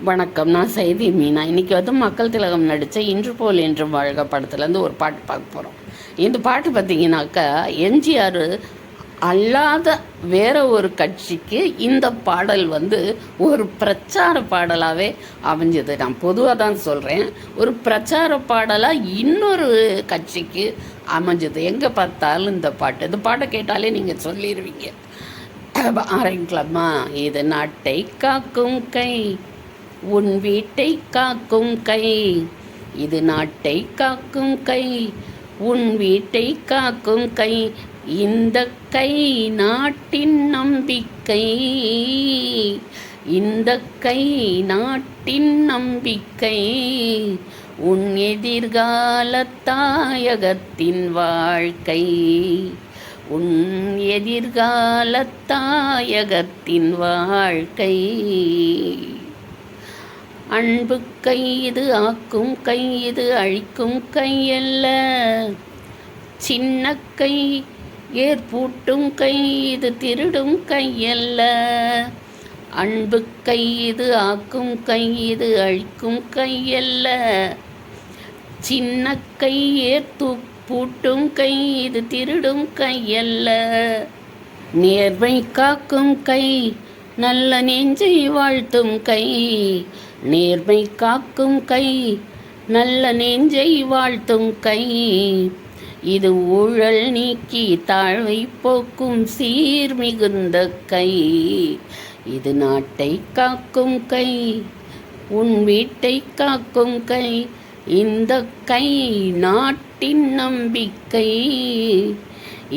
வணக்கம். நான் செய்தி மீனா. இன்றைக்கி மக்கள் திலகம் நடித்த இன்று போல் என்றும் வாழ்க படத்துலேருந்து ஒரு பாட்டு பார்க்க போகிறோம். இந்த பாட்டு பார்த்திங்கனாக்கா எம்ஜிஆர் அல்லாத வேற ஒரு கட்சிக்கு இந்த பாடல் ஒரு பிரச்சார பாடலாகவே அமைஞ்சது. நான் பொதுவாக தான் சொல்கிறேன், ஒரு பிரச்சார பாடலாக இன்னொரு கட்சிக்கு அமைஞ்சது. எங்கே பார்த்தாலும் இந்த பாட்டை கேட்டாலே நீங்கள் சொல்லிடுவீங்க. ஆரம்பிக்கலாமா? இது நாட்டை காக்கும் கை, உன் வீட்டை காக்கும் கை, இது நாட்டை காக்கும் கை, உன் வீட்டை காக்கும் கை, இந்த கை நாட்டின் நம்பிக்கை, இந்த கை நாட்டின் நம்பிக்கை, உன் எதிர்கால தாயகத்தின் வாழ்க்கை, உன் எதிர்கால தாயகத்தின் வாழ்க்கை. அன்பு கை இது, ஆக்கும் கை இது, அழிக்கும் கை அல்ல. சின்ன கை ஏற்பூட்டும் கை இது, திருடும் கை அல்ல. அன்பு கை இது, ஆக்கும் கை இது, அழிக்கும் கை அல்ல. சின்ன கை பூட்டும் கை இது, திருடும் கை அல்ல. நேர்மை காக்கும் கை, நல்ல நெஞ்சை வாழ்த்தும் கை, நேர்மை காக்கும் கை, நல்ல நெஞ்சை வாழ்த்தும் கை, இது ஊழல் நீக்கி தாழ்வை போக்கும் சீர் மிகுந்த கை, இது நாட்டை காக்கும் கை, உன் வீட்டை காக்கும் கை, இந்த கை நாட்டின் நம்பிக்கை,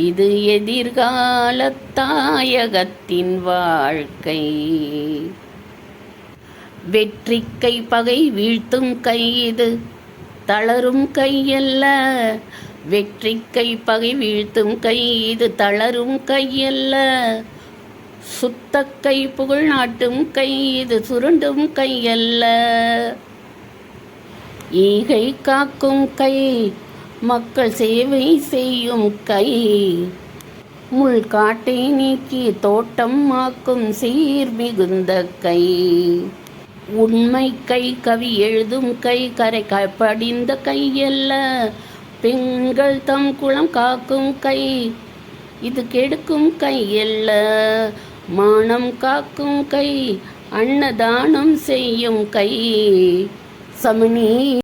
இது எதிர்கால தாயகத்தின் வாழ்க்கை. வெற்றி கை பகை வீழ்த்தும் கை இது, தளரும் கை அல்ல. வெற்றி கை பகை வீழ்த்தும் கை இது, தளரும் கை அல்ல. சுத்த கை புகழ் நாட்டும் கை இது, சுருண்டும் கை அல்ல. ஈகை காக்கும் கை, மக்கள் சேவை செய்யும் கை, முள் காட்டை நீக்கி தோட்டம் ஆக்கும் சீர் மிகுந்த கை, உண்மை கை கவி எழுதும் கை, கரை படிந்த கை அல்ல. பெண்கள் தம் குலம் காக்கும் கை, இது கெடுக்கும் கை அல்ல. மானம் காக்கும் கை, அன்னதானம் செய்யும் கை, சமணி